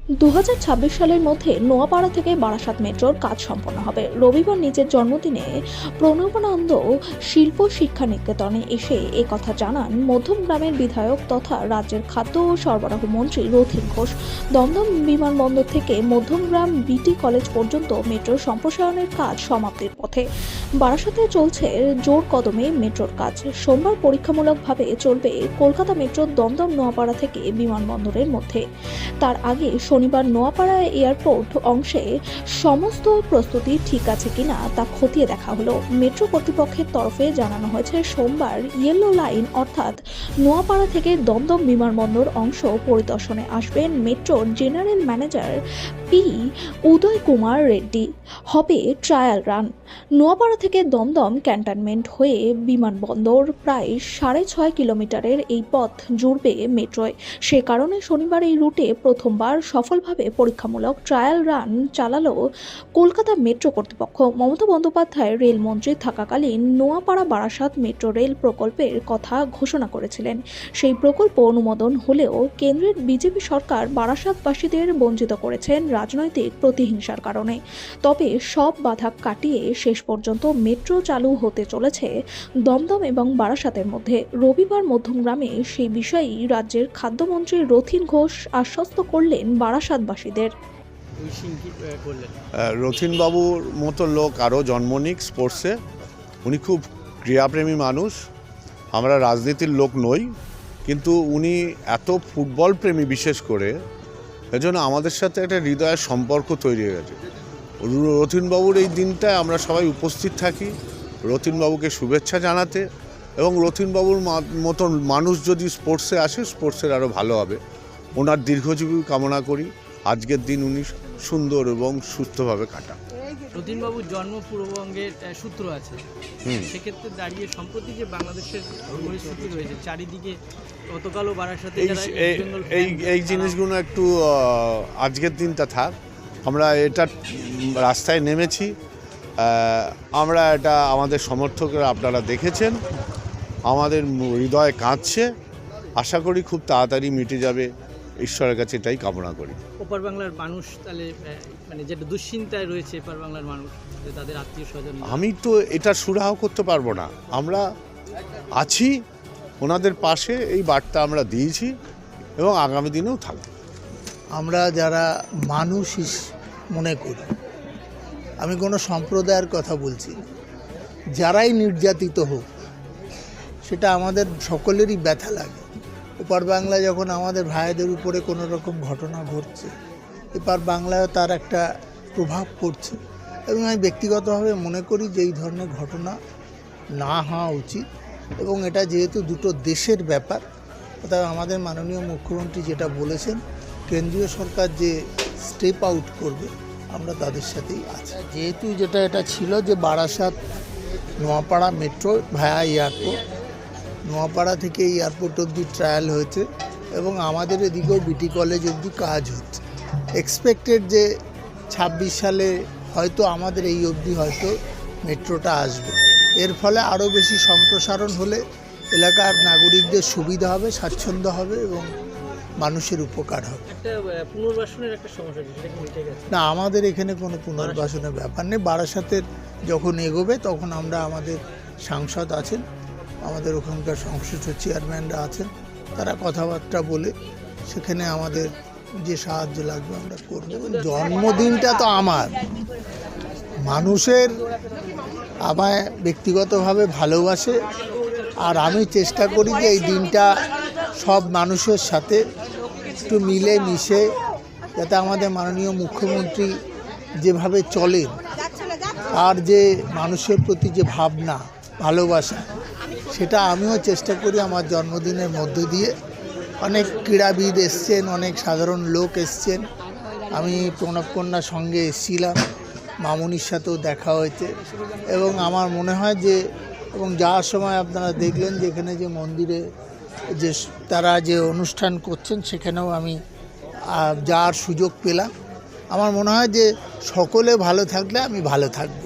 2026 সালের মধ্যে নোয়াপাড়া থেকে বারাসাত মেট্রোর কাজ সম্পন্ন হবে। রবিবার নিজের জন্মদিনে প্রণবানন্দ শিল্প শিক্ষা নিকেতনে এসে একথা জানান মধ্যম গ্রামের বিধায়ক তথা রাজ্যের খাদ্য ও সরবরাহ মন্ত্রী রথীন ঘোষ। দমদম বিমানবন্দর থেকে মধ্যমগ্রাম বিটি কলেজ পর্যন্ত মেট্রোর সম্প্রসারণের কাজ সমাপ্তির পথে। বারাসাতে চলছে জোর কদমে মেট্রোর কাজ। সোমবার পরীক্ষামূলকভাবে চলবে কলকাতা মেট্রোর দমদম নোয়াপাড়া থেকে বিমানবন্দরের মধ্যে। তার আগে শনিবার নোয়াপাড়া এয়ারপোর্ট অংশে সমস্ত প্রস্তুতি ঠিক আছে কিনা তা খতিয়ে দেখা হলো। মেট্রো কর্তৃপক্ষের তরফে জানানো হয়েছে, সোমবার ইয়েলো লাইন অর্থাৎ নোয়াপাড়া থেকে দমদম বিমানবন্দর অংশ পরিদর্শনে আসবেন মেট্রোর জেনারেল ম্যানেজার পি উদয় কুমার রেড্ডি। হবে ট্রায়াল রান। নোয়াপাড়া থেকে দমদম ক্যান্টনমেন্ট হয়ে বিমানবন্দর প্রায় 6.5 কিলোমিটারের এই পথ জুড়বে মেট্রোয়। সে কারণে শনিবার এই রুটে প্রথমবার সফলভাবে পরীক্ষামূলক ট্রায়াল রান চালালো কলকাতা মেট্রো কর্তৃপক্ষ। মমতা বন্দ্যোপাধ্যায় রেলমন্ত্রী থাকাকালীন নোয়াপাড়া বারাসাত মেট্রো রেল প্রকল্পের কথা ঘোষণা করেছিলেন। সেই প্রকল্প অনুমোদন হলেও কেন্দ্রের বিজেপি সরকার বারাসাতবাসীদের বঞ্চিত করেছেন রাজনৈতিক প্রতিহিংসার কারণে। তবে সব বাধা কাটিয়ে শেষ পর্যন্ত মেট্রো চালু হতে চলেছে দমদম এবং বারাসাতের মধ্যে। রবিবার মধ্যমগ্রামে সেই বিষয়েই রাজ্যের খাদ্যমন্ত্রী রথীন ঘোষ আশ্বস্ত করলেন বারাসাতবাসীদের। রথীনবাবুর মতো লোক আরও জন্ম নিক স্পোর্টসে। উনি খুব ক্রীড়াপ্রেমী মানুষ। আমরা রাজনীতির লোক নই, কিন্তু উনি এত ফুটবল প্রেমী বিশেষ করে, এজন্য আমাদের সাথে একটা হৃদয়ের সম্পর্ক তৈরি হয়ে গেছে। রথীনবাবুর এই দিনটায় আমরা সবাই উপস্থিত থাকি রথীনবাবুকে শুভেচ্ছা জানাতে, এবং রথীনবাবুর মতন মানুষ যদি স্পোর্টসে আসে, স্পোর্টসের আরও ভালো হবে। ওনার দীর্ঘজীবী কামনা করি। আজকের দিন উনি সুন্দর এবং সুস্থভাবে কাটান। রথীনবাবুর জন্ম পূর্ববঙ্গের সূত্র আছে, সেক্ষেত্রে দাঁড়িয়ে সম্প্রতি যে বাংলাদেশের পরিস্থিতি রয়েছে চারিদিকে, গতকালও বারাসাতে এই জিনিসগুলো একটু আজকের দিনটা থাক। আমরা এটা রাস্তায় নেমেছি, আমরা এটা আমাদের সমর্থকরা আপনারা দেখেছেন, আমাদের হৃদয় কাঁদছে। আশা করি খুব তাড়াতাড়ি মিটে যাবে, ঈশ্বরের কাছে এটাই কামনা করি। ওপার বাংলার মানুষ তাহলে মানে যেটা দুশ্চিন্তায় রয়েছে এপার বাংলার মানুষ, তাদের আত্মীয় স্বজন, আমি তো এটা সুরাহ করতে পারবো না। আমরা আছি ওনাদের পাশে, এই বার্তা আমরা দিয়েছি এবং আগামী দিনেও থাকব। আমরা যারা মানুষ মনে করি, আমি কোনো সম্প্রদায়ের কথা বলছি, যারাই নির্যাতিত হোক, সেটা আমাদের সকলেরই ব্যথা লাগে। ওপার বাংলায় যখন আমাদের ভাইদের উপরে কোনো রকম ঘটনা ঘটছে, এপার বাংলায়ও তার একটা প্রভাব পড়ছে, এবং আমি ব্যক্তিগতভাবে মনে করি যে এই ধরনের ঘটনা না হওয়া উচিত। এবং এটা যেহেতু দুটো দেশের ব্যাপার, অর্থাৎ আমাদের মাননীয় মুখ্যমন্ত্রী যেটা বলেছেন, কেন্দ্রীয় সরকার যে স্টেপ আউট করবে, আমরা তাদের সাথেই আছি। যেহেতু এটা ছিল যে বারাসাত নোয়াপাড়া মেট্রো ভায়া এয়ারপোর্ট, নোয়াপাড়া থেকে এয়ারপোর্ট অবধি ট্রায়াল হয়েছে, এবং আমাদের এদিকেও বিটি কলেজ অবধি কাজ হচ্ছে। এক্সপেক্টেড যে 26 সালে হয়তো আমাদের এই অবধি হয়তো মেট্রোটা আসবে। এর ফলে আরও বেশি সম্প্রসারণ হলে এলাকার নাগরিকদের সুবিধা হবে, স্বাচ্ছন্দ্য হবে এবং মানুষের উপকার হবে। পুনর্বাসনের একটা সমস্যা না, আমাদের এখানে কোনো পুনর্বাসনের ব্যাপার নেই। বারাসাতের যখন এগোবে তখন আমরা, আমাদের সাংসদ আছেন, আমাদের ওখানকার সংশ্লিষ্ট চেয়ারম্যানরা আছেন, তারা কথাবার্তা বলে সেখানে আমাদের যে সাহায্য লাগবে আমরা করব। জন্মদিনটা তো আমার, মানুষের আমায় ব্যক্তিগতভাবে ভালোবাসে, আর আমি চেষ্টা করি যে এই দিনটা সব মানুষের সাথে একটু মিলে মিশে, যাতে আমাদের মাননীয় মুখ্যমন্ত্রী যেভাবে চলেন, আর যে মানুষের প্রতি যে ভাবনা, ভালোবাসা, সেটা আমিও চেষ্টা করি আমার জন্মদিনের মধ্য দিয়ে। অনেক ক্রীড়াবিদ এসছেন, অনেক সাধারণ লোক এসছেন, আমি প্রণবকন্যার সঙ্গে এসেছিলাম, মামুনির সাথেও দেখা হয়েছে, এবং আমার মনে হয় যে, এবং যাওয়ার সময় আপনারা দেখলেন যে এখানে যে মন্দিরে যে তারা যে অনুষ্ঠান করছেন, সেখানেও আমি যাওয়ার সুযোগ পেলাম। আমার মনে হয় যে সকলে ভালো থাকলে আমি ভালো থাকবো।